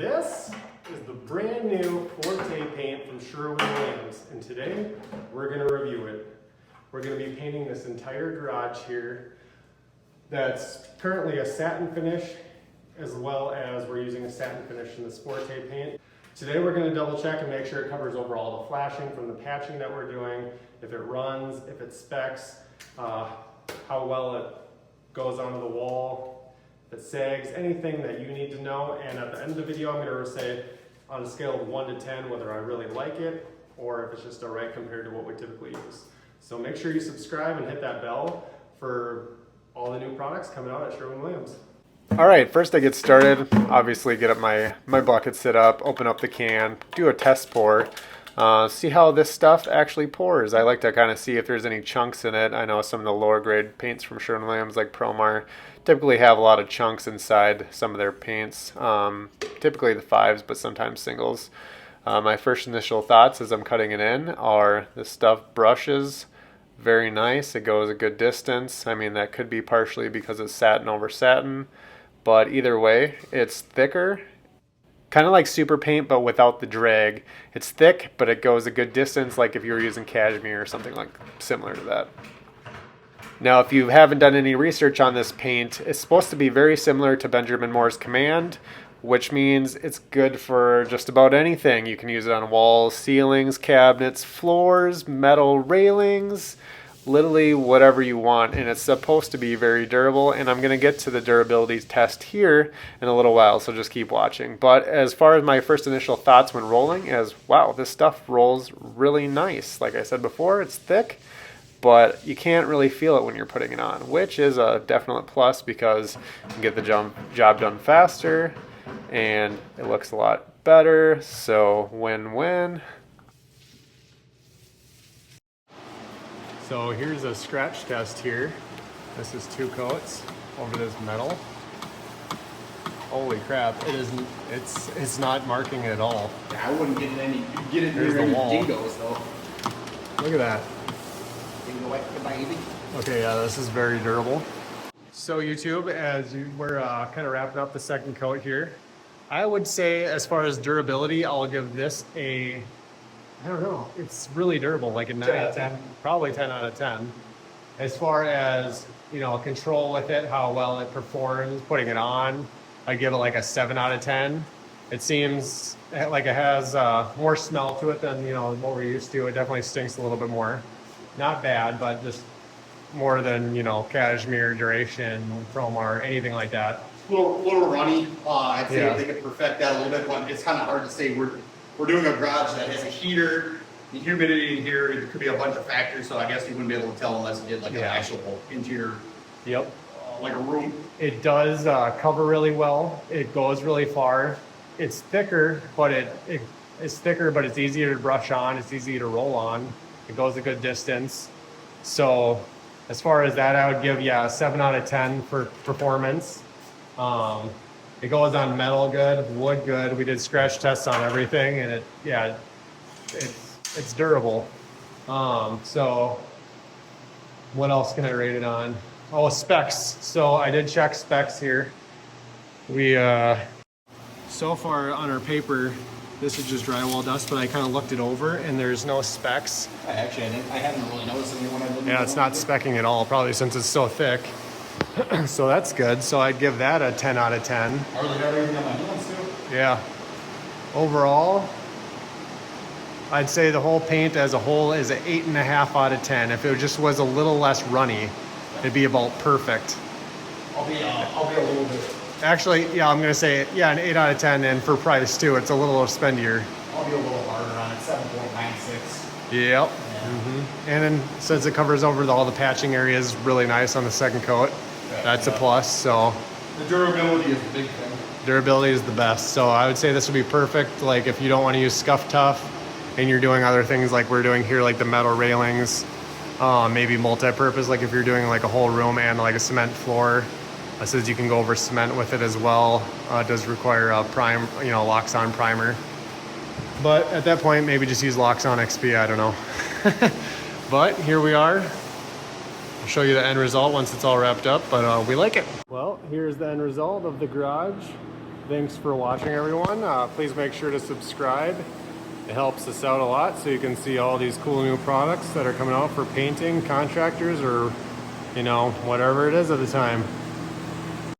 This is the brand new Forte paint from Sherwin, and today we're going to review it. We're going to be painting this entire garage here that's currently a satin finish, as well as we're using a satin finish in this Forte paint. Today we're going to double check and make sure it covers over all the flashing from the patching that we're doing, if it runs, if it specs, how well it goes onto the wall, if it sags, anything that you need to know. And at the end of the video, I'm going to say on a scale of 1 to 10 whether I really like it or if it's just alright compared to what we typically use. So make sure you subscribe and hit that bell for all the new products coming out at Sherwin-Williams. Alright, first I get started, obviously get up my bucket, sit up, open up the can, do a test pour, see how this stuff actually pours. I like to kind of see if there's any chunks in it. I know some of the lower grade paints from Sherwin-Williams like Promar typically have a lot of chunks inside some of their paints, typically the 5s but sometimes singles. My first initial thoughts as I'm cutting it in are this stuff brushes very nice. It goes a good distance. I mean, that could be partially because it's satin over satin. But either way, it's thicker, kind of like super paint, but without the drag. It's thick, but it goes a good distance, like if you were using cashmere or something like similar to that. Now, if you haven't done any research on this paint, it's supposed to be very similar to Benjamin Moore's Command, which means it's good for just about anything. You can use it on walls, ceilings, cabinets, floors, metal railings, literally whatever you want, and it's supposed to be very durable, and I'm going to get to the durability test here in a little while, so just keep watching. But as far as my first initial thoughts when rolling is, wow, this stuff rolls really nice. Like I said before, it's thick, but you can't really feel it when you're putting it on, which is a definite plus because you can get the job done faster, and it looks a lot better, so win-win. So here's a scratch test here. This is 2 coats over this metal. Holy crap, it's not marking it at all. Yeah, I wouldn't get it any, get it Here's near the any wall. dingoes though. Look at that. Dingo like the baby. Okay, yeah, this is very durable. So YouTube, as we're kind of wrapping up the second coat here, I would say as far as durability, I'll give this a, I don't know, it's really durable, like a 9 out of 10, probably 10 out of 10. As far as, you know, control with it, how well it performs, putting it on, I give it like a 7 out of 10. It seems like it has more smell to it than, you know, what we're used to. It definitely stinks a little bit more. Not bad, but just more than, you know, cashmere, duration, Promar, anything like that. A little runny. I'd say Yeah. if they could perfect that a little bit, but it's kind of hard to say. We're doing a garage that has a heater. The humidity in here, it could be a bunch of factors, so I guess you wouldn't be able to tell unless you did like an actual interior, Yep. like a room. It does cover really well. It goes really far. It's thicker, but it's thicker, but it's easier to brush on. It's easy to roll on. It goes a good distance. So as far as that, I would give, yeah, a 7 out of 10 for performance. It goes on metal good, wood good. We did scratch tests on everything, and it's durable. So what else can I rate it on? Oh, specs. So I did check specs here. We so far on our paper, this is just drywall dust, but I kind of looked it over and there's no specs. I haven't really noticed any when I looked. Yeah, it's not specking at all, probably since it's so thick. So that's good. So I'd give that a 10 out of 10. I really got everything on my hands too. Yeah. Overall, I'd say the whole paint as a whole is an 8.5 out of 10. If it just was a little less runny, it'd be about perfect. I'll be a little bit. Actually, yeah, I'm gonna say, yeah, an 8 out of 10, and for price too, it's a little spendier. I'll be a little harder on it. 7.96. Yep. Yeah. And then since it covers over all the patching areas really nice on the second coat, that's a plus. So The durability is the big thing. durability is the best. So I would say this would be perfect. Like if you don't want to use Scuff Tough and you're doing other things like we're doing here, like the metal railings, maybe multi-purpose, like if you're doing like a whole room and like a cement floor, it says you can go over cement with it as well. It does require a Loxon primer. But at that point, maybe just use Loxon XP, I don't know. But here we are. I'll show you the end result once it's all wrapped up, but we like it. Well, here's the end result of the garage. Thanks for watching, everyone. Please make sure to subscribe. It helps us out a lot so you can see all these cool new products that are coming out for painting, contractors, or, you know, whatever it is at the time.